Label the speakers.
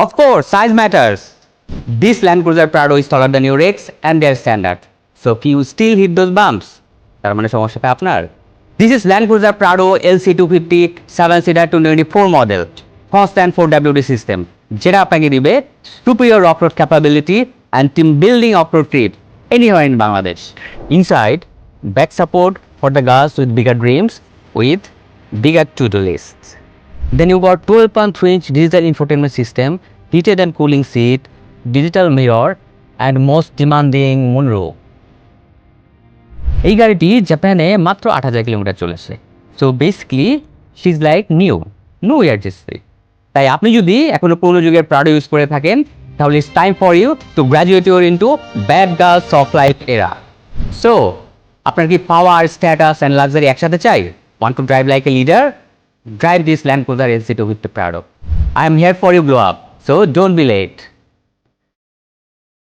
Speaker 1: Of course, size matters. This Land Cruiser Prado is taller than your Rex and their standard. So if you still hit those bumps, তার মানে সমস্যাটা আপনার। This is Land Cruiser Prado LC250 7-seater 2024 model, Fast and 4WD system, যেটা আপনাকে দিবে superior off-road capability and team building off-road trip anywhere in Bangladesh. Inside, back support for the guys with bigger dreams with bigger to-do lists. Then you got 12.3-inch digital infotainment system, heated and cooling seat, digital mirror, and most demanding moonroof. এই গাড়িটি জাপানে মাত্র ৮,০০০ kilometre চলেছে। So basically she is like no ইয়ারজেসি। তাই আপনি যদি এখনো পুরনো যুগের প্রাডো ইউজ করে থাকেন, তাহলে it's time for you to graduate your into bad girl soft life এরা। সো আপনার কি পাওয়ার, স্ট্যাটাস অ্যান্ড লাক্সারি একসাথে চাই? Want to drive like a leader? Drive this Land Cruiser LC250 Prado. I am here for you, glow up. So don't be late.